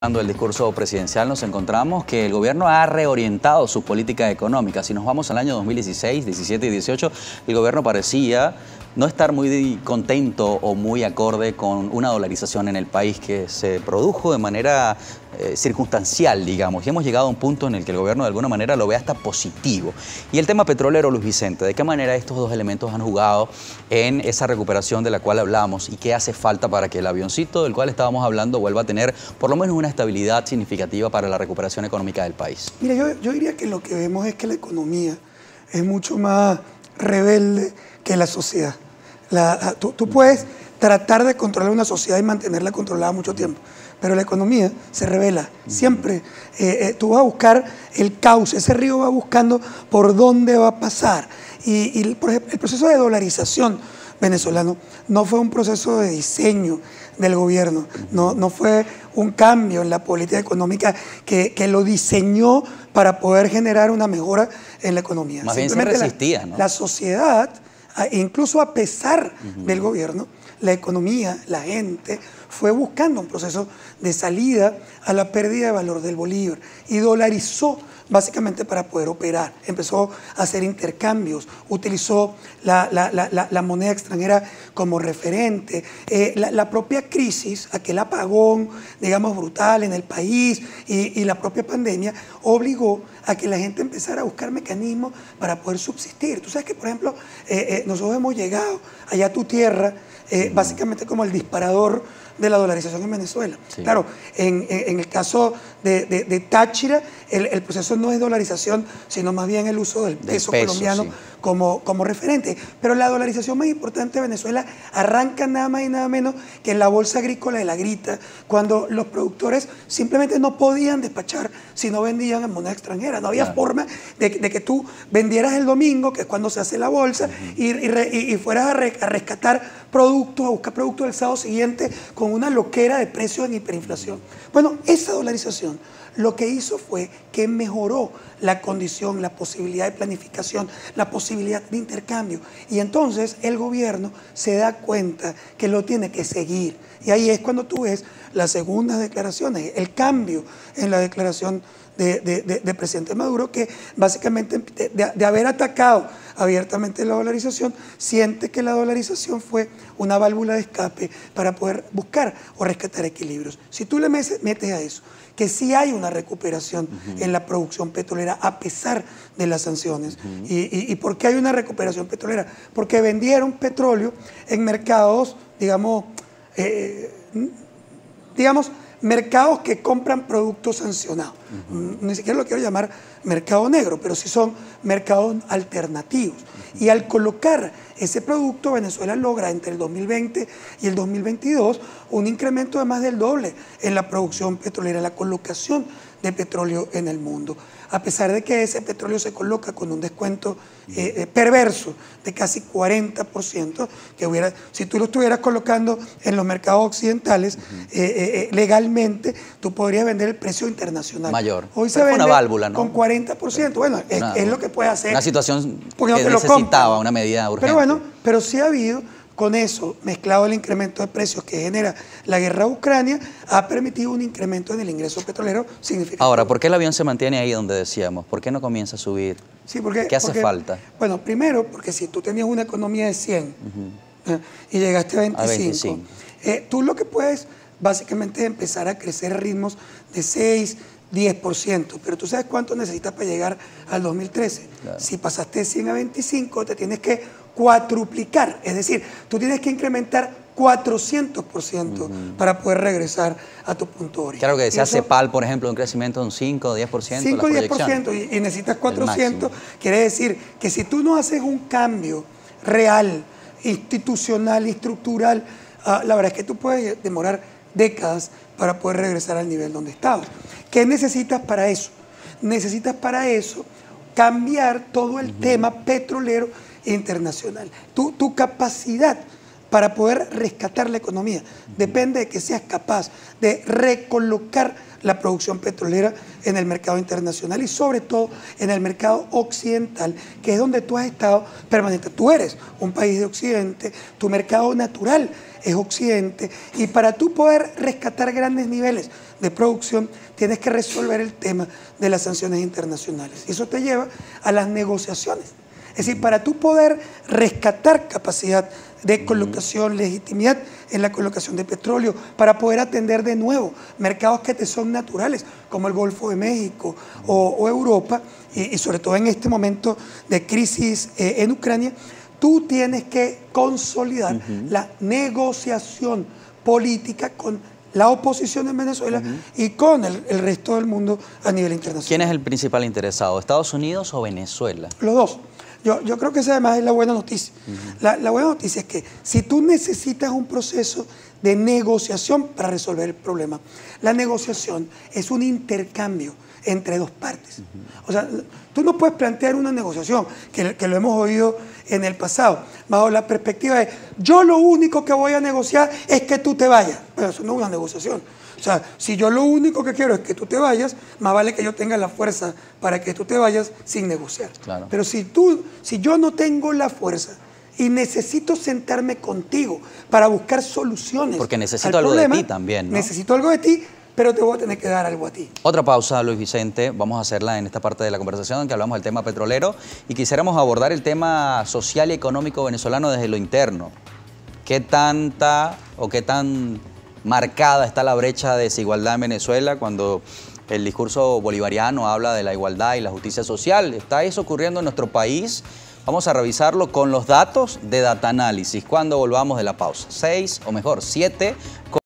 El discurso presidencial nos encontramos que el gobierno ha reorientado su política económica. Si nos vamos al año 2016, 17 y 18, el gobierno parecía no estar muy contento o muy acorde con una dolarización en el país que se produjo de manera circunstancial, digamos. Y hemos llegado a un punto en el que el gobierno de alguna manera lo ve hasta positivo. Y el tema petrolero, Luis Vicente, ¿de qué manera estos dos elementos han jugado en esa recuperación de la cual hablamos y qué hace falta para que el avioncito del cual estábamos hablando vuelva a tener por lo menos una estabilidad significativa para la recuperación económica del país? Mira, yo diría que lo que vemos es que la economía es mucho más rebelde que la sociedad. Tú puedes tratar de controlar una sociedad y mantenerla controlada mucho tiempo, pero la economía se revela. Siempre tú vas a buscar el cauce, ese río va buscando por dónde va a pasar. Por ejemplo, el proceso de dolarización venezolano no fue un proceso de diseño del gobierno, no fue un cambio en la política económica que lo diseñó para poder generar una mejora en la economía. Más bien se resistía, ¿no? La sociedad, incluso a pesar del gobierno, la economía, la gente, fue buscando un proceso de salida a la pérdida de valor del bolívar y dolarizó básicamente para poder operar. Empezó a hacer intercambios, utilizó la moneda extranjera como referente. La propia crisis, aquel apagón, digamos, brutal en el país y la propia pandemia obligó a que la gente empezara a buscar mecanismos para poder subsistir. Tú sabes que, por ejemplo, nosotros hemos llegado allá a tu tierra, básicamente como el disparador de la dolarización en Venezuela. Sí. Claro, en el caso de Táchira, el proceso no es dolarización, sino más bien el uso del peso colombiano, sí, como referente. Pero la dolarización más importante de Venezuela arranca nada más y nada menos que en la bolsa agrícola de La Grita, cuando los productores simplemente no podían despachar si no vendían en moneda extranjera. No había forma de que tú vendieras el domingo, que es cuando se hace la bolsa, y fueras a rescatar productos, a buscar productos del sábado siguiente con una loquera de precios en hiperinflación. Bueno, esa dolarización lo que hizo fue que mejoró la condición, la posibilidad de planificación, la posibilidad de intercambio. Y entonces el gobierno se da cuenta que lo tiene que seguir. Y ahí es cuando tú ves las segundas declaraciones, el cambio en la declaración de presidente Maduro, que básicamente de haber atacado abiertamente la dolarización, siente que la dolarización fue una válvula de escape para poder buscar o rescatar equilibrios. Si tú le metes a eso, que sí hay una recuperación en la producción petrolera a pesar de las sanciones. ¿Y por qué hay una recuperación petrolera? Porque vendieron petróleo en mercados, digamos, mercados que compran productos sancionados. Ni siquiera lo quiero llamar mercado negro, pero sí son mercados alternativos. Y al colocar ese producto, Venezuela logra entre el 2020 y el 2022 un incremento de más del doble en la producción petrolera, la colocación de petróleo en el mundo. A pesar de que ese petróleo se coloca con un descuento perverso de casi 40%, que si tú lo estuvieras colocando en los mercados occidentales, legalmente, tú podrías vender el precio internacional. Mayor. Hoy se vende una válvula, ¿no? Con 40%. Bueno, es lo que puede hacer. Una situación que necesitaba una medida urgente. Pero bueno, pero sí ha habido, con eso, mezclado el incremento de precios que genera la guerra de Ucrania, ha permitido un incremento en el ingreso petrolero significativo. Ahora, ¿por qué el avión se mantiene ahí donde decíamos? ¿Por qué no comienza a subir? Sí, ¿Qué hace falta? Bueno, primero, porque si tú tenías una economía de 100 y llegaste a 25, tú lo que puedes básicamente es empezar a crecer a ritmos de 6, 10%, pero ¿tú sabes cuánto necesitas para llegar al 2013? Claro. Si pasaste de 100 a 25, te tienes que cuatruplicar, es decir, tú tienes que incrementar 400% para poder regresar a tu punto de origen. Claro que decía CEPAL, por ejemplo, un crecimiento de un 5 o 10%. 5 o 10% y necesitas 400, quiere decir que si tú no haces un cambio real, institucional, estructural, la verdad es que tú puedes demorar décadas para poder regresar al nivel donde estabas. ¿Qué necesitas para eso? Necesitas para eso cambiar todo el tema petrolero internacional. Tu capacidad para poder rescatar la economía depende de que seas capaz de recolocar la producción petrolera en el mercado internacional y sobre todo en el mercado occidental, que es donde tú has estado permanente. Tú eres un país de Occidente, tu mercado natural es Occidente, y para tú poder rescatar grandes niveles de producción, tienes que resolver el tema de las sanciones internacionales. Y eso te lleva a las negociaciones. Es decir, para tú poder rescatar capacidad de colocación, legitimidad en la colocación de petróleo, para poder atender de nuevo mercados que te son naturales, como el Golfo de México o Europa, y sobre todo en este momento de crisis en Ucrania, tú tienes que consolidar la negociación política con la oposición en Venezuela y con el resto del mundo a nivel internacional. ¿Quién es el principal interesado, Estados Unidos o Venezuela? Los dos. Yo creo que esa además es la buena noticia. La buena noticia es que si tú necesitas un proceso de negociación para resolver el problema, la negociación es un intercambio entre dos partes. O sea, tú no puedes plantear una negociación, que lo hemos oído en el pasado, bajo la perspectiva de yo lo único que voy a negociar es que tú te vayas. Pero eso no es una negociación. O sea, si yo lo único que quiero es que tú te vayas, más vale que yo tenga la fuerza para que tú te vayas sin negociar. Claro. Pero si yo no tengo la fuerza y necesito sentarme contigo para buscar soluciones, porque necesito algo de ti también, ¿no? Necesito algo de ti, pero te voy a tener que dar algo a ti. Otra pausa, Luis Vicente. Vamos a hacerla en esta parte de la conversación en que hablamos del tema petrolero y quisiéramos abordar el tema social y económico venezolano desde lo interno. ¿Qué tanta o qué tan marcada está la brecha de desigualdad en Venezuela cuando el discurso bolivariano habla de la igualdad y la justicia social? ¿Está eso ocurriendo en nuestro país? Vamos a revisarlo con los datos de Data Análisis cuando volvamos de la pausa. 7